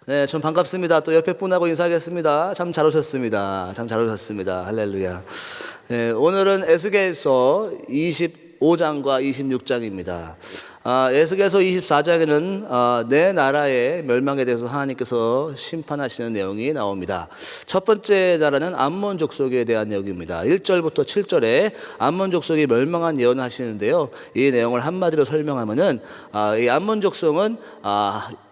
네, 전 반갑습니다. 또 옆에 분하고 인사하겠습니다. 참 잘 오셨습니다. 참 잘 오셨습니다. 할렐루야. 네, 오늘은 에스겔서 25장과 26장입니다. 에스겔서 24장에는 내 나라의 멸망에 대해서 하나님께서 심판하시는 내용이 나옵니다. 첫 번째 나라는 암몬 족속에 대한 내용입니다. 1절부터 7절에 암몬 족속이 멸망한 예언을 하시는데요. 이 내용을 한마디로 설명하면은 이 암몬 족속은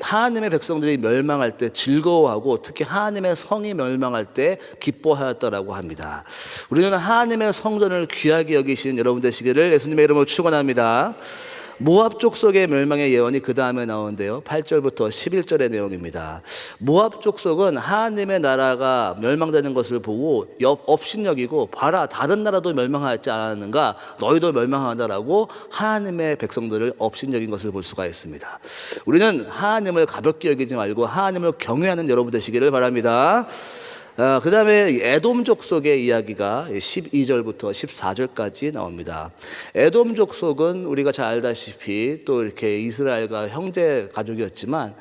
하나님의 백성들이 멸망할 때 즐거워하고 특히 하나님의 성이 멸망할 때 기뻐하였다라고 합니다. 우리는 하나님의 성전을 귀하게 여기신 여러분 되시기를 예수님의 이름으로 축원합니다. 모압 족속의 멸망의 예언이 그 다음에 나오는데요. 8절부터 11절의 내용입니다. 모압 족속은 하나님의 나라가 멸망되는 것을 보고 업신여기고 봐라 다른 나라도 멸망하지 않았는가 너희도 멸망한다라고 하나님의 백성들을 업신여긴 것을 볼 수가 있습니다. 우리는 하나님을 가볍게 여기지 말고 하나님을 경외하는 여러분 되시기를 바랍니다. 그 다음에 에돔 족속의 이야기가 12절부터 14절까지 나옵니다. 에돔 족속은 우리가 잘 알다시피 또 이렇게 이스라엘과 형제 가족이었지만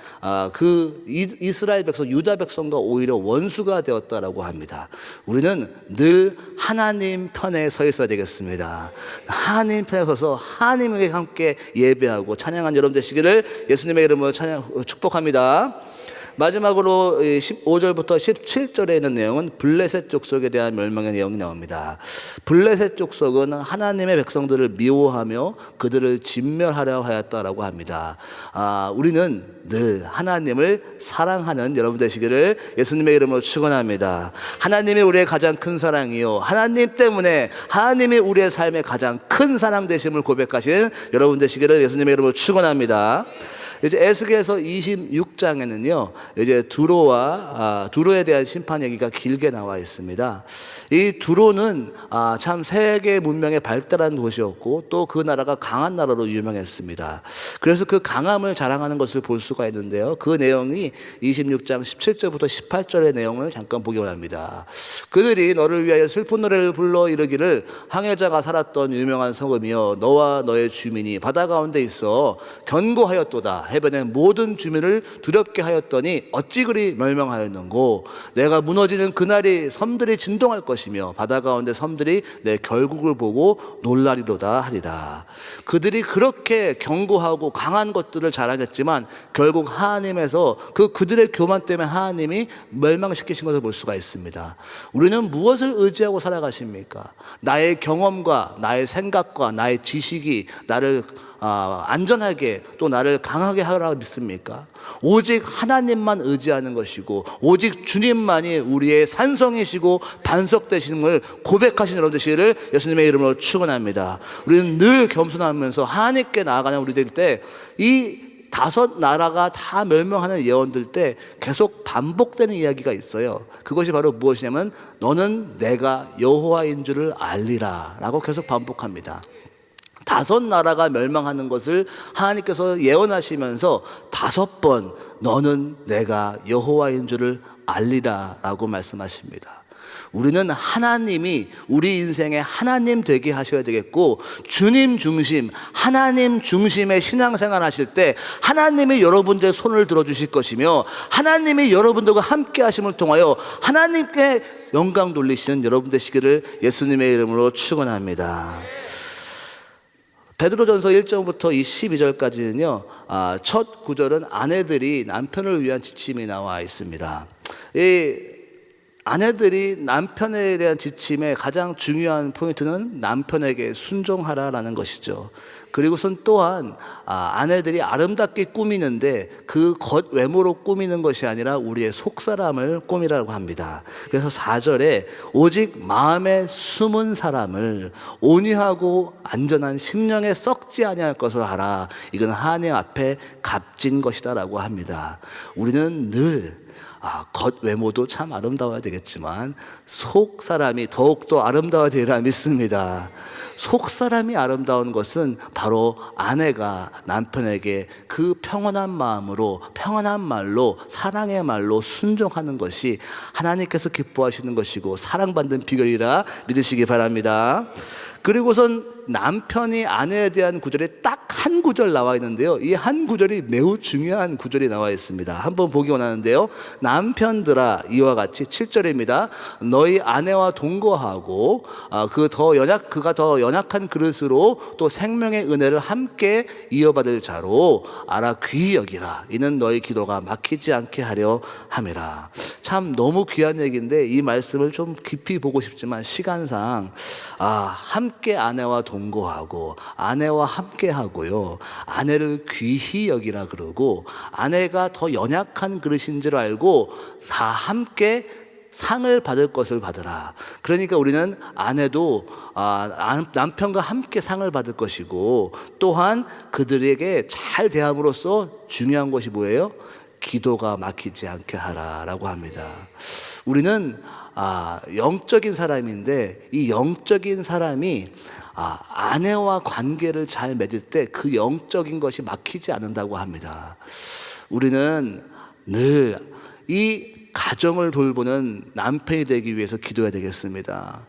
그 이스라엘 백성, 유다 백성과 오히려 원수가 되었다라고 합니다. 우리는 늘 하나님 편에 서 있어야 되겠습니다. 하나님 편에 서서 하나님에게 함께 예배하고 찬양한 여러분 되시기를 예수님의 이름으로 축복합니다. 마지막으로 15절부터 17절에 있는 내용은 블레셋 족속에 대한 멸망의 내용이 나옵니다. 블레셋 족속은 하나님의 백성들을 미워하며 그들을 진멸하려 하였다라고 합니다. 우리는 늘 하나님을 사랑하는 여러분 되시기를 예수님의 이름으로 축원합니다. 하나님이 우리의 가장 큰 사랑이요 하나님 때문에 하나님이 우리의 삶의 가장 큰 사랑 되심을 고백하신 여러분 되시기를 예수님의 이름으로 축원합니다. 이제 에스겔서 26장에는요, 이제 두로에 대한 심판 얘기가 길게 나와 있습니다. 이 두로는 참 세계 문명에 발달한 도시였고 또 그 나라가 강한 나라로 유명했습니다. 그래서 그 강함을 자랑하는 것을 볼 수가 있는데요. 그 내용이 26장 17절부터 18절의 내용을 잠깐 보기 원합니다. 그들이 너를 위하여 슬픈 노래를 불러 이르기를 항해자가 살았던 유명한 성읍이여 너와 너의 주민이 바다 가운데 있어 견고하였도다. 해변의 모든 주민을 두렵게 하였더니 어찌 그리 멸망하였는고 내가 무너지는 그날이 섬들이 진동할 것이며 바다 가운데 섬들이 내 결국을 보고 놀라리로다 하리라. 그들이 그렇게 견고하고 강한 것들을 자랑했지만 결국 하나님에서 그들의 교만 때문에 하나님이 멸망시키신 것을 볼 수가 있습니다. 우리는 무엇을 의지하고 살아가십니까? 나의 경험과 나의 생각과 나의 지식이 나를 안전하게 또 나를 강하게 하라고 믿습니까? 오직 하나님만 의지하는 것이고 오직 주님만이 우리의 산성이시고 반석 되심을 고백하신 여러분 되시기를 예수님의 이름으로 축원합니다. 우리는 늘 겸손하면서 하나님께 나아가는 우리들 때 이 5 나라가 다 멸망하는 예언들 때 계속 반복되는 이야기가 있어요. 그것이 바로 무엇이냐면 너는 내가 여호와인 줄을 알리라 라고 계속 반복합니다. 5 나라가 멸망하는 것을 하나님께서 예언하시면서 5번 너는 내가 여호와인 줄을 알리라 라고 말씀하십니다. 우리는 하나님이 우리 인생의 하나님 되게 하셔야 되겠고 주님 중심, 하나님 중심의 신앙생활 하실 때 하나님이 여러분들의 손을 들어주실 것이며 하나님이 여러분들과 함께 하심을 통하여 하나님께 영광 돌리시는 여러분 되시기를 예수님의 이름으로 축원합니다. 베드로전서 1절부터 12절까지는요, 첫 구절은 아내들이 남편을 위한 지침이 나와 있습니다. 이 아내들이 남편에 대한 지침의 가장 중요한 포인트는 남편에게 순종하라라는 것이죠. 그리고선 또한 아내들이 아름답게 꾸미는데 그 겉 외모로 꾸미는 것이 아니라 우리의 속사람을 꾸미라고 합니다. 그래서 4절에 오직 마음에 숨은 사람을 온유하고 안전한 심령에 썩지 아니할 것을 하라. 이건 하나님 앞에 값진 것이다 라고 합니다. 우리는 늘 겉 외모도 참 아름다워야 되겠지만 속 사람이 더욱더 아름다워야 되리라 믿습니다. 속 사람이 아름다운 것은 바로 아내가 남편에게 그 평온한 마음으로 평온한 말로 사랑의 말로 순종하는 것이 하나님께서 기뻐하시는 것이고 사랑받는 비결이라 믿으시기 바랍니다. 그리고선 남편이 아내에 대한 구절이 딱 한 구절 나와 있는데요. 이 한 구절이 매우 중요한 구절이 나와 있습니다. 한번 보기 원하는데요. 남편들아, 이와 같이 7절입니다. 너희 아내와 동거하고 그가 더 연약한 그릇으로 또 생명의 은혜를 함께 이어받을 자로 알아 귀히 여기라. 이는 너희 기도가 막히지 않게 하려 함이라. 참 너무 귀한 얘기인데 이 말씀을 좀 깊이 보고 싶지만 시간상 함께 아내와 동거하고 아내와 함께 하고요, 아내를 귀히 여기라 그러고, 아내가 더 연약한 그릇인 줄 알고 다 함께 상을 받을 것을 받으라. 그러니까 우리는 아내도 남편과 함께 상을 받을 것이고, 또한 그들에게 잘 대함으로써 중요한 것이 뭐예요? 기도가 막히지 않게 하라라고 합니다. 우리는 영적인 사람인데 이 영적인 사람이 아내와 관계를 잘 맺을 때 그 영적인 것이 막히지 않는다고 합니다. 우리는 늘 이 가정을 돌보는 남편이 되기 위해서 기도해야 되겠습니다.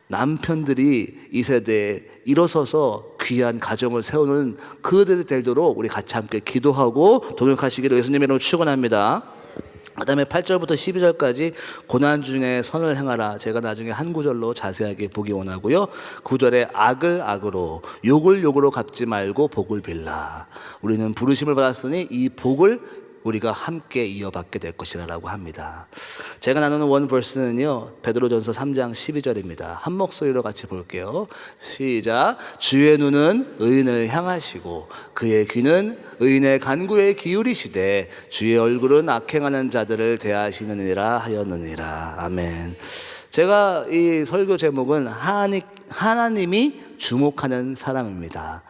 남편들이 이 세대에 일어서서 귀한 가정을 세우는 그들이 되도록 우리 같이 함께 기도하고 동역하시기를 예수님의 이름으로 축원합니다. 그 다음에 8절부터 12절까지 고난 중에 선을 행하라. 제가 나중에 한 구절로 자세하게 보기 원하고요. 9절에 악을 악으로 욕을 욕으로 갚지 말고 복을 빌라. 우리는 부르심을 받았으니 이 복을 우리가 함께 이어받게 될 것이라고 합니다. 제가 나누는 원 벌스는요, 베드로전서 3장 12절입니다. 한 목소리로 같이 볼게요. 시작. 주의 눈은 의인을 향하시고 그의 귀는 의인의 간구에 기울이시되 주의 얼굴은 악행하는 자들을 대하시느니라 하였느니라. 아멘. 제가 이 설교 제목은 하나님이 주목하는 사람입니다.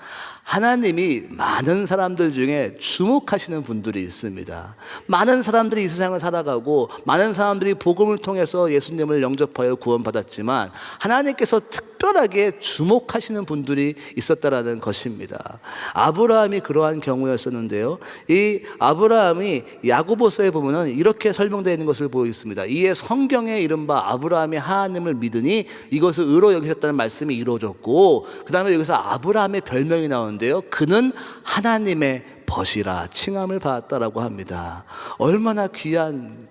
하나님이 많은 사람들 중에 주목하시는 분들이 있습니다. 많은 사람들이 이 세상을 살아가고 많은 사람들이 복음을 통해서 예수님을 영접하여 구원받았지만 하나님께서 특별하게 주목하시는 분들이 있었다라는 것입니다. 아브라함이 그러한 경우였었는데요. 이 아브라함이 야고보서에 보면은 이렇게 설명되어 있는 것을 보겠습니다. 이에 성경에 이른바 아브라함이 하나님을 믿으니 이것을 의로 여기셨다는 말씀이 이루어졌고, 그 다음에 여기서 아브라함의 별명이 나오는데요. 그는 하나님의 벗이라 칭함을 받았다라고 합니다. 얼마나 귀한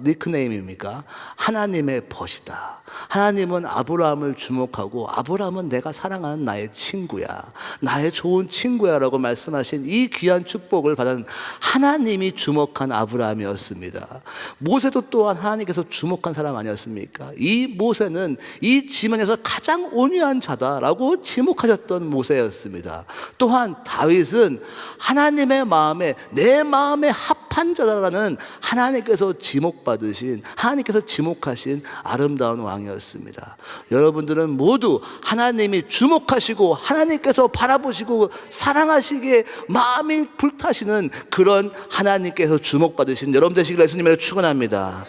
니크네임입니까? 하나님의 벗이다. 하나님은 아브라함을 주목하고 아브라함은 내가 사랑하는 나의 친구야, 나의 좋은 친구야 라고 말씀하신 이 귀한 축복을 받은 하나님이 주목한 아브라함이었습니다. 모세도 또한 하나님께서 주목한 사람 아니었습니까? 이 모세는 이 지면에서 가장 온유한 자다라고 지목하셨던 모세였습니다. 또한 다윗은 하나님의 마음에 내 마음에 합한 자다라는 하나님께서 지목받으신, 하나님께서 지목하신 아름다운 왕이었습니다. 여러분들은 모두 하나님이 주목하시고 하나님께서 바라보시고 사랑하시기에 마음이 불타시는 그런 하나님께서 주목받으신 여러분 되시기를 예수님으로 축원합니다.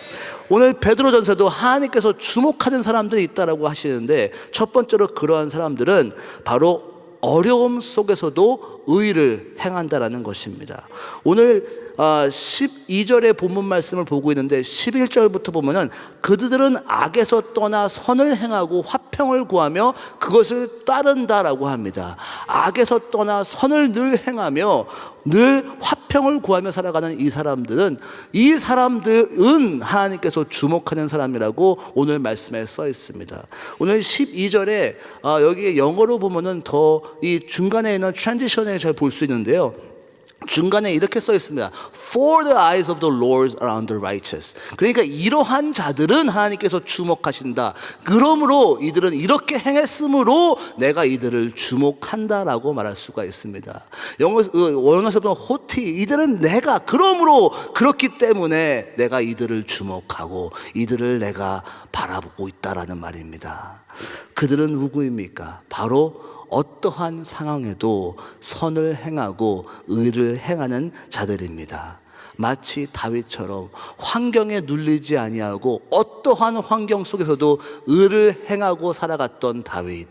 오늘 베드로전서도 하나님께서 주목하는 사람들이 있다라고 하시는데, 첫 번째로 그러한 사람들은 바로 어려움 속에서도 의를 행한다라는 것입니다. 오늘 12절의 본문 말씀을 보고 있는데 11절부터 보면은 그들은 악에서 떠나 선을 행하고 화평을 구하며 그것을 따른다라고 합니다. 악에서 떠나 선을 늘 행하며 늘 화평을 구하며 살아가는 이 사람들은 하나님께서 주목하는 사람이라고 오늘 말씀에 써 있습니다. 오늘 12절에 여기 영어로 보면은 더 이 중간에 있는 트랜지션을 잘 볼 수 있는데요. 중간에 이렇게 써 있습니다. For the eyes of the Lord are on the righteous. 그러니까 이러한 자들은 하나님께서 주목하신다. 그러므로 이들은 이렇게 행했으므로 내가 이들을 주목한다라고 말할 수가 있습니다. 원어에서 보면 호티, 이들은 내가 그러므로 그렇기 때문에 내가 이들을 주목하고 이들을 내가 바라보고 있다라는 말입니다. 그들은 누구입니까? 바로 어떠한 상황에도 선을 행하고 의를 행하는 자들입니다. 마치 다윗처럼 환경에 눌리지 아니하고 어떠한 환경 속에서도 의를 행하고 살아갔던 다윗.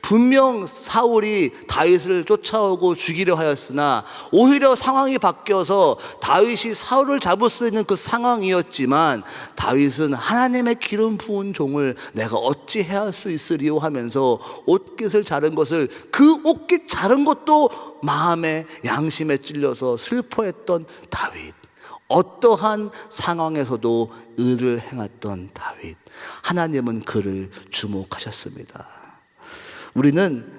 분명 사울이 다윗을 쫓아오고 죽이려 하였으나 오히려 상황이 바뀌어서 다윗이 사울을 잡을 수 있는 그 상황이었지만 다윗은 하나님의 기름 부은 종을 내가 어찌 해할 수 있으리요 하면서 옷깃을 자른 것을, 그 옷깃 자른 것도 마음에 양심에 찔려서 슬퍼했던 다윗. 어떠한 상황에서도 의를 행했던 다윗. 하나님은 그를 주목하셨습니다. 우리는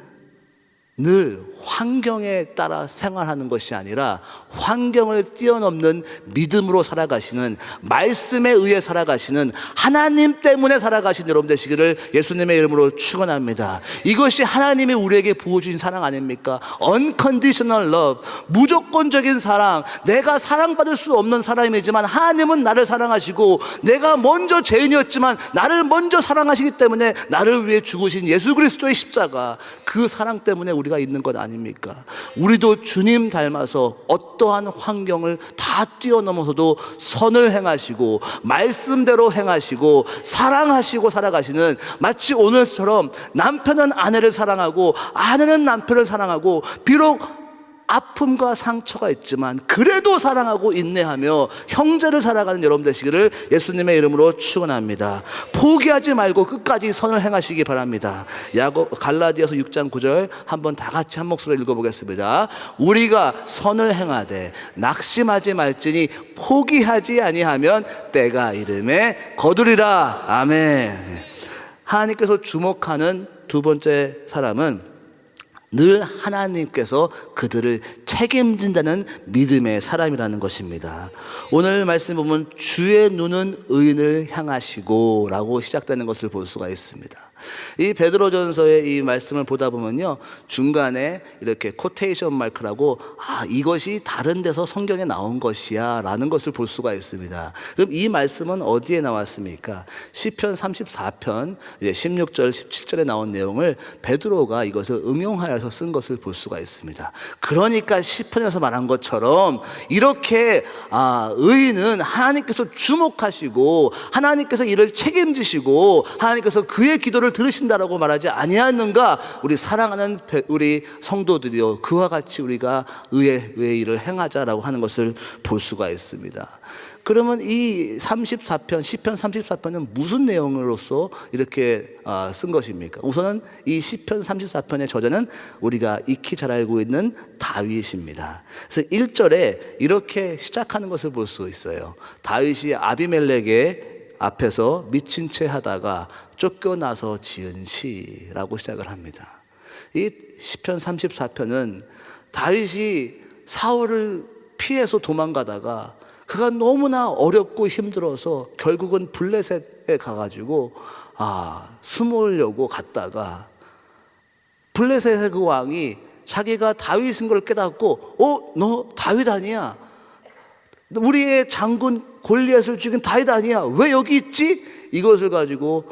늘 환경에 따라 생활하는 것이 아니라 환경을 뛰어넘는 믿음으로 살아가시는, 말씀에 의해 살아가시는, 하나님 때문에 살아가신 여러분 되시기를 예수님의 이름으로 축원합니다. 이것이 하나님이 우리에게 부어주신 사랑 아닙니까? Unconditional love, 무조건적인 사랑. 내가 사랑받을 수 없는 사람이지만 하나님은 나를 사랑하시고, 내가 먼저 죄인이었지만 나를 먼저 사랑하시기 때문에 나를 위해 죽으신 예수 그리스도의 십자가, 그 사랑 때문에 우리가 있는 것 아닙니까? 우리도 주님 닮아서 어떠한 환경을 다 뛰어넘어서도 선을 행하시고 말씀대로 행하시고 사랑하시고 살아가시는, 마치 오늘처럼 남편은 아내를 사랑하고 아내는 남편을 사랑하고, 비록 아픔과 상처가 있지만 그래도 사랑하고 인내하며 형제를 살아가는 여러분 되시기를 예수님의 이름으로 축원합니다. 포기하지 말고 끝까지 선을 행하시기 바랍니다. 갈라디아서 6장 9절 한번 다 같이 한 목소리로 읽어보겠습니다. 우리가 선을 행하되 낙심하지 말지니 포기하지 아니하면 때가 이름에 거두리라. 아멘. 하나님께서 주목하는 두 번째 사람은 늘 하나님께서 그들을 책임진다는 믿음의 사람이라는 것입니다. 오늘 말씀 보면 주의 눈은 의인을 향하시고 라고 시작되는 것을 볼 수가 있습니다. 이 베드로전서의 이 말씀을 보다 보면요, 중간에 이렇게 코테이션 마크라고 이것이 다른 데서 성경에 나온 것이야 라는 것을 볼 수가 있습니다. 그럼 이 말씀은 어디에 나왔습니까? 시편 34편 16절 17절에 나온 내용을 베드로가 이것을 응용하여서 쓴 것을 볼 수가 있습니다. 그러니까 시편에서 말한 것처럼 이렇게 의인은 하나님께서 주목하시고 하나님께서 이를 책임지시고 하나님께서 그의 기도를 들으신다라고 말하지 아니하는가? 우리 사랑하는 우리 성도들이요, 그와 같이 우리가 의의 일을 행하자라고 하는 것을 볼 수가 있습니다. 그러면 이 34편, 시편 34편은 무슨 내용으로서 이렇게 쓴 것입니까? 우선은 이 시편 34편의 저자는 우리가 익히 잘 알고 있는 다윗입니다. 그래서 1절에 이렇게 시작하는 것을 볼 수 있어요. 다윗이 아비멜렉의 앞에서 미친 채 하다가 쫓겨나서 지은 시라고 시작을 합니다. 이 시편 34편은 다윗이 사울을 피해서 도망가다가 그가 너무나 어렵고 힘들어서 결국은 블레셋에 가가지고 숨으려고 갔다가 블레셋의 그 왕이 자기가 다윗인 걸 깨닫고 너 다윗 아니야? 우리의 장군 골리앗을 죽인 다윗 아니야? 왜 여기 있지? 이것을 가지고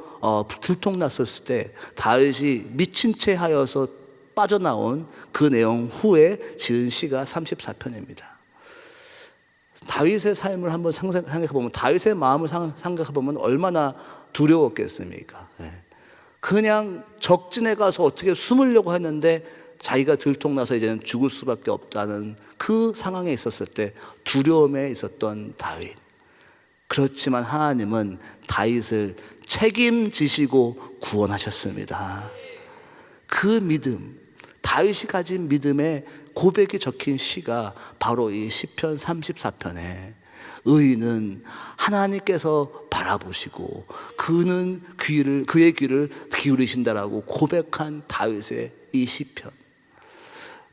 들통났었을 때 다윗이 미친 채 하여서 빠져나온 그 내용 후에 지은 시가 34편입니다. 다윗의 삶을 한번 생각해보면, 다윗의 마음을 생각해보면 얼마나 두려웠겠습니까? 그냥 적진에 가서 어떻게 숨으려고 했는데 자기가 들통나서 이제는 죽을 수밖에 없다는 그 상황에 있었을 때 두려움에 있었던 다윗. 그렇지만 하나님은 다윗을 책임지시고 구원하셨습니다. 그 믿음, 다윗이 가진 믿음의 고백이 적힌 시가 바로 이 시편 34편에 의인은 하나님께서 바라보시고 그는 그의 귀를 기울이신다라고 고백한 다윗의 이 시편.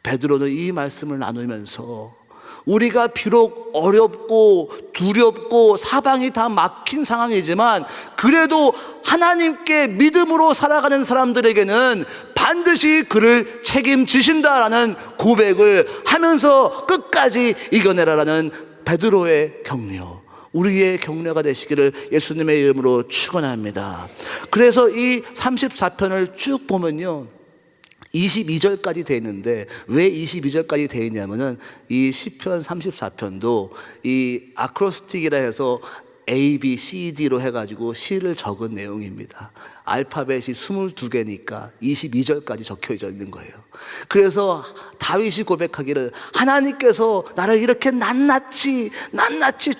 베드로는 이 말씀을 나누면서 우리가 비록 어렵고 두렵고 사방이 다 막힌 상황이지만 그래도 하나님께 믿음으로 살아가는 사람들에게는 반드시 그를 책임지신다라는 고백을 하면서 끝까지 이겨내라라는 베드로의 격려, 우리의 격려가 되시기를 예수님의 이름으로 축원합니다. 그래서 이 34편을 쭉 보면요, 22절까지 되어 있는데 왜 22절까지 되어 있냐면은 이 시편 34편도 이 아크로스틱이라 해서 A, B, C, D로 해가지고 시를 적은 내용입니다. 알파벳이 22개니까 22절까지 적혀 있는 거예요. 그래서 다윗이 고백하기를 하나님께서 나를 이렇게 낱낱이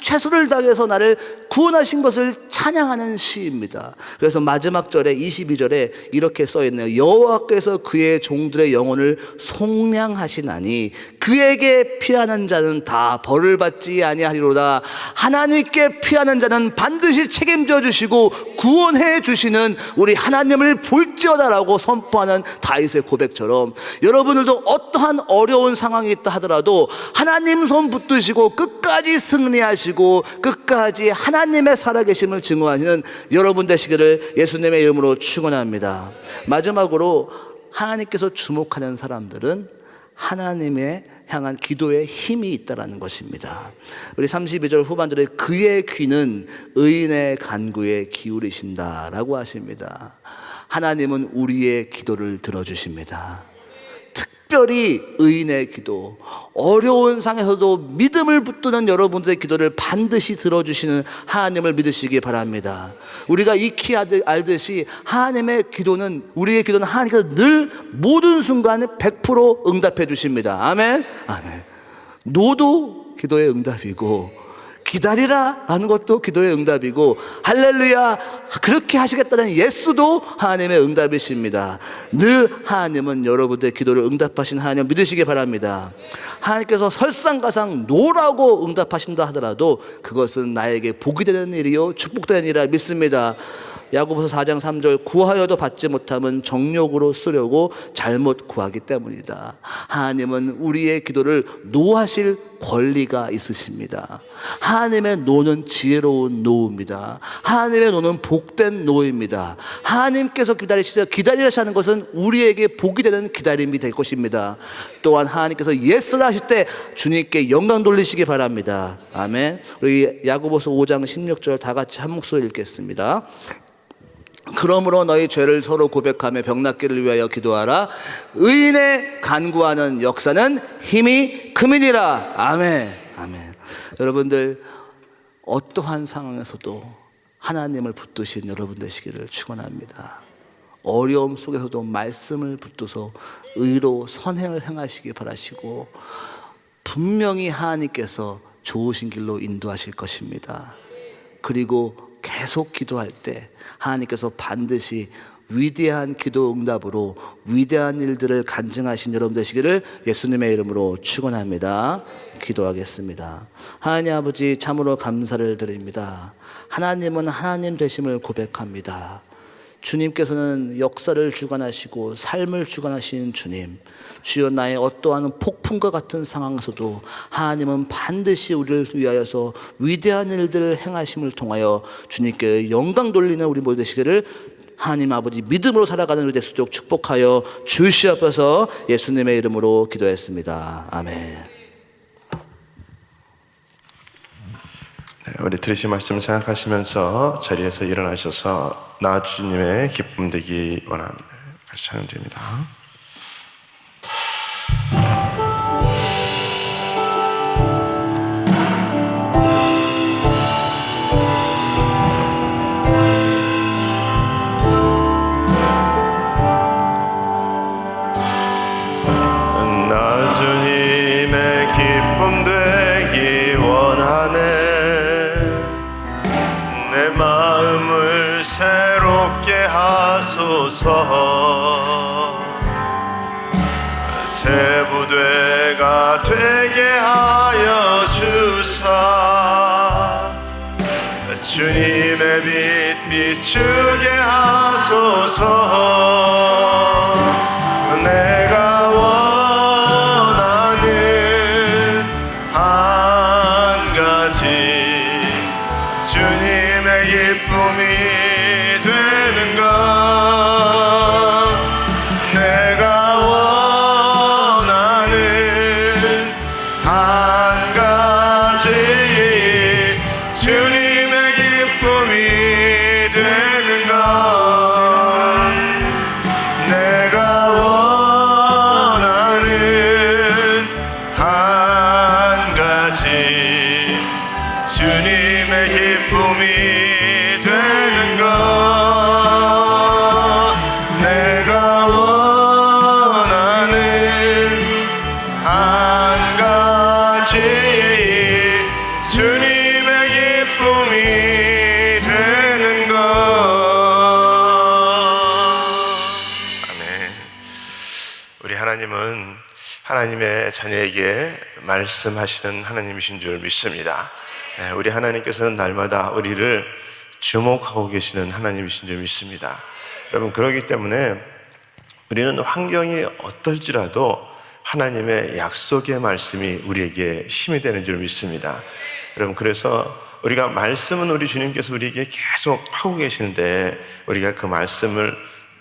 최선을 다해서 나를 구원하신 것을 찬양하는 시입니다. 그래서 마지막 절에 22절에 이렇게 써 있네요. 여호와께서 그의 종들의 영혼을 속량하시나니 그에게 피하는 자는 다 벌을 받지 아니하리로다. 하나님께 피하는 자는 반드시 책임져 주시고 구원해 주시는 우리 하나님을 볼지어다라고 선포하는 다윗의 고백처럼 여러분들도 어떠한 어려운 상황이 있다 하더라도 하나님 손 붙드시고 끝까지 승리하시고 끝까지 하나님의 살아계심을 증거하시는 여러분 되시기를 예수님의 이름으로 축원합니다. 마지막으로 하나님께서 주목하는 사람들은 하나님의 향한 기도에 힘이 있다라는 것입니다. 우리 32절 후반절에 그의 귀는 의인의 간구에 기울이신다라고 하십니다. 하나님은 우리의 기도를 들어주십니다. 특별히 의인의 기도, 어려운 상에서도 믿음을 붙드는 여러분들의 기도를 반드시 들어주시는 하나님을 믿으시기 바랍니다. 우리가 익히 알듯이 하나님의 기도는, 우리의 기도는 하나님께서 늘 모든 순간에 100% 응답해 주십니다. 아멘. 아멘. 노도 기도의 응답이고 기다리라 하는 것도 기도의 응답이고 할렐루야 그렇게 하시겠다는 예수도 하나님의 응답이십니다. 늘 하나님은 여러분들의 기도를 응답하신 하나님을 믿으시기 바랍니다. 하나님께서 설상가상 노라고 응답하신다 하더라도 그것은 나에게 복이 되는 일이요 축복되는 일이라 믿습니다. 야고보서 4장 3절 구하여도 받지 못하면 정욕으로 쓰려고 잘못 구하기 때문이다. 하나님은 우리의 기도를 노하실 권리가 있으십니다. 하나님의 노는 지혜로운 노입니다. 하나님의 노는 복된 노입니다. 하나님께서 기다리시는 것은 우리에게 복이 되는 기다림이 될 것입니다. 또한 하나님께서 예스라 하실 때 주님께 영광 돌리시기 바랍니다. 아멘. 우리 야고보서 5장 16절 다 같이 한 목소리 읽겠습니다. 그러므로 너희 죄를 서로 고백하며 병낫기를 위하여 기도하라. 의인의 간구하는 역사는 힘이 금이니라. 아멘. 아멘. 여러분들 어떠한 상황에서도 하나님을 붙드신 여러분 되시기를 축원합니다. 어려움 속에서도 말씀을 붙들어서 의로 선행을 행하시기 바라시고 분명히 하나님께서 좋으신 길로 인도하실 것입니다. 그리고 계속 기도할 때 하나님께서 반드시 위대한 기도 응답으로 위대한 일들을 간증하신 여러분 되시기를 예수님의 이름으로 축원합니다. 기도하겠습니다. 하나님 아버지 참으로 감사를 드립니다. 하나님은 하나님 되심을 고백합니다. 주님께서는 역사를 주관하시고 삶을 주관하시는 주님, 주여 나의 어떠한 폭풍과 같은 상황에서도 하나님은 반드시 우리를 위하여서 위대한 일들을 행하심을 통하여 주님께 영광 돌리는 우리 모두 되시기를 하나님 아버지 믿음으로 살아가는 우리 되시도록 축복하여 주시옵소서. 예수님의 이름으로 기도했습니다. 아멘. 네, 우리 들으신 말씀 생각하시면서 자리에서 일어나셔서 나 주님의 기쁨 되기 원합니다. 같이 찬양드립니다. 나 주님의 기쁨 되기 원하네. 내 마음을 새롭게 하소서. 새 부대가 되게 하여 주사. 주님의 빛 비추게 하소서. 내가 원하는 한 가지 주님의 기쁨이 되는 것. 내가 원하는 한 가지 주님의 기쁨이 되는 것. 내가 원하는 주님의 기쁨이 되는 것 내가 원하는 한 가지 주님의 기쁨이 되는 것 아멘. 우리 하나님은 하나님의 자녀에게 말씀하시는 하나님이신 줄 믿습니다. 우리 하나님께서는 날마다 우리를 주목하고 계시는 하나님이신 줄 믿습니다. 여러분, 그렇기 때문에 우리는 환경이 어떨지라도 하나님의 약속의 말씀이 우리에게 힘이 되는 줄 믿습니다. 여러분, 그래서 우리가 말씀은 우리 주님께서 우리에게 계속 하고 계시는데 우리가 그 말씀을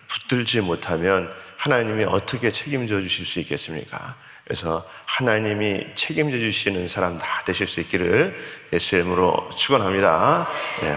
붙들지 못하면 하나님이 어떻게 책임져 주실 수 있겠습니까? 그래서 하나님이 책임져 주시는 사람 다 되실 수 있기를 예수의 이름으로 축원합니다.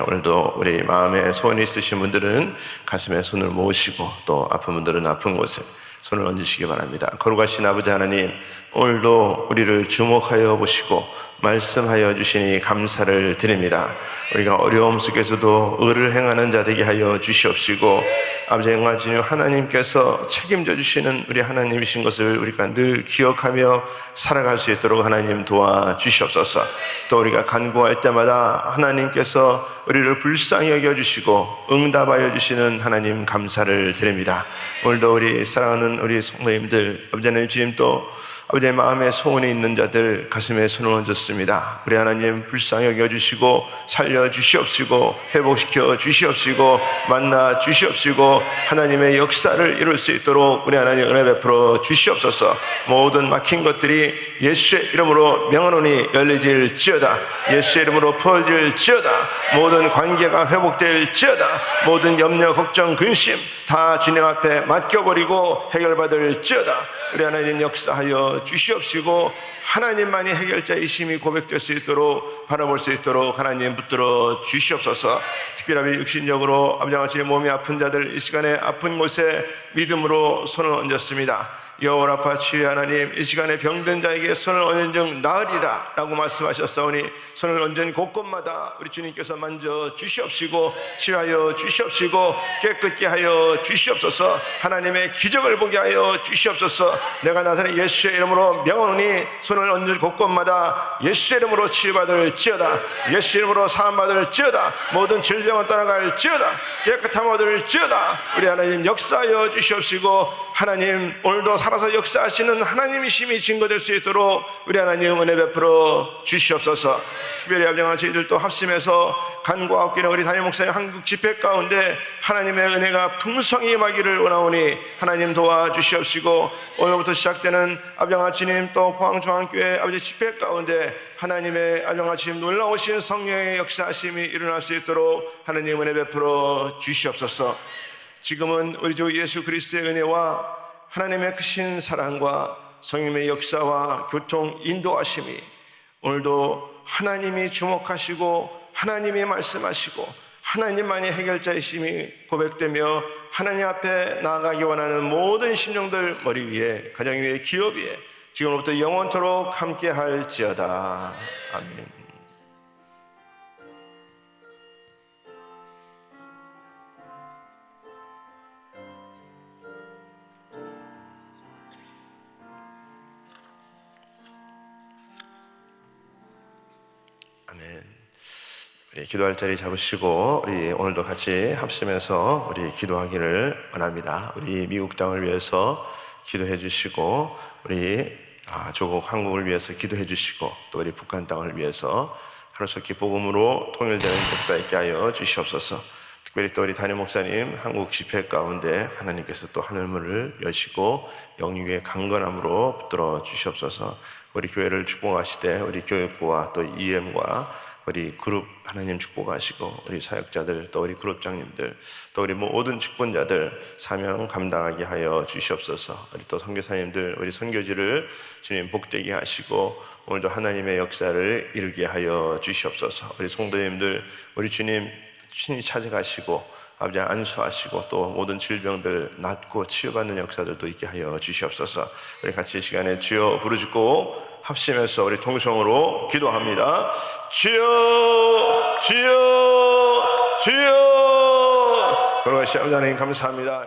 오늘도 우리 마음에 소원이 있으신 분들은 가슴에 손을 모으시고 또 아픈 분들은 아픈 곳에 손을 얹으시기 바랍니다. 거룩하신 아버지 하나님, 오늘도 우리를 주목하여 보시고 말씀하여 주시니 감사를 드립니다. 우리가 어려움 속에서도 의를 행하는 자 되게 하여 주시옵시고 아버지 영광하시는 하나님께서 책임져 주시는 우리 하나님이신 것을 우리가 늘 기억하며 살아갈 수 있도록 하나님 도와주시옵소서. 또 우리가 간구할 때마다 하나님께서 우리를 불쌍히 여겨주시고 응답하여 주시는 하나님 감사를 드립니다. 오늘도 우리 사랑하는 우리 성도님들, 아버지 하나님 주님 또 아버지의 마음에 소원이 있는 자들 가슴에 손을 얹었습니다. 우리 하나님 불쌍히 여겨주시고 살려주시옵시고 회복시켜 주시옵시고 만나 주시옵시고 하나님의 역사를 이룰 수 있도록 우리 하나님 은혜 베풀어 주시옵소서. 모든 막힌 것들이 예수의 이름으로 명하노니 열리질지어다. 예수의 이름으로 풀어질지어다. 모든 관계가 회복될지어다. 모든 염려 걱정 근심 다 주님 앞에 맡겨버리고 해결받을지어다. 우리 하나님 역사하여 주시옵시고 하나님만이 해결자이심이 고백될 수 있도록 바라볼 수 있도록 하나님 붙들어 주시옵소서. 특별하게 육신적으로 아버지 하나님 몸이 아픈 자들 이 시간에 아픈 곳에 믿음으로 손을 얹었습니다. 여호와 라파 치유 하나님, 이 시간에 병든 자에게 손을 얹은 즉 나으리라 라고 말씀하셨사오니 손을 얹은 곳곳마다 우리 주님께서 만져 주시옵시고 치유하여 주시옵시고 깨끗게 하여 주시옵소서. 하나님의 기적을 보게 하여 주시옵소서. 내가 나사렛 예수의 이름으로 명하노니 손을 얹은 곳곳마다 예수의 이름으로 치유받을지어다. 예수의 이름으로 사함받을지어다. 모든 질병은 떠나갈지어다. 깨끗함 얻을지어다. 우리 하나님 역사하여 주시옵시고 하나님 오늘도 살아서 역사하시는 하나님이심이 증거될 수 있도록 우리 하나님 은혜 베풀어 주시옵소서. 특별히 아버지와 저희들도 합심해서 간구하옵기는 우리 담임 목사님 한국 집회 가운데 하나님의 은혜가 풍성히 임하기를 원하오니 하나님 도와주시옵시고 오늘부터 시작되는 아버지와 주님 또 포항중앙교회 아버지 집회 가운데 하나님의 아버지와 주님 놀라우신 성령의 역사하심이 일어날 수 있도록 하나님 은혜 베풀어 주시옵소서. 지금은 우리 주 예수 그리스도의 은혜와 하나님의 크신 사랑과 성령의 역사와 교통 인도하심이 오늘도 하나님이 주목하시고 하나님이 말씀하시고 하나님만이 해결자이심이 고백되며 하나님 앞에 나아가기 원하는 모든 심령들 머리 위에 가정 위에 기업 위에 지금부터 영원토록 함께 할지어다. 아멘. 아멘. 우리 기도할 자리 잡으시고 우리 오늘도 같이 합심해서 우리 기도하기를 원합니다. 우리 미국 땅을 위해서 기도해 주시고 우리 조국 한국을 위해서 기도해 주시고 또 우리 북한 땅을 위해서 하루속히 복음으로 통일되는 역사 있게 하여 주시옵소서. 특별히 또 우리 담임 목사님 한국 집회 가운데 하나님께서 또 하늘문을 여시고 영육의 강건함으로 붙들어 주시옵소서. 우리 교회를 축복하시되 우리 교육부와 또 EM과 우리 그룹 하나님 축복하시고 우리 사역자들 또 우리 그룹장님들 또 우리 모든 축복자들 사명 감당하게 하여 주시옵소서. 우리 또 선교사님들 우리 선교지를 주님 복되게 하시고 오늘도 하나님의 역사를 이루게 하여 주시옵소서. 우리 성도님들 우리 주님 친히 찾아가시고 아버지 안수하시고 또 모든 질병들 낫고 치유받는 역사들도 있게 하여 주시옵소서. 우리 같이 이 시간에 주여 부르짖고 합심해서 우리 통성으로 기도합니다. 주여, 주여, 주여. 그러시 하나님 감사합니다.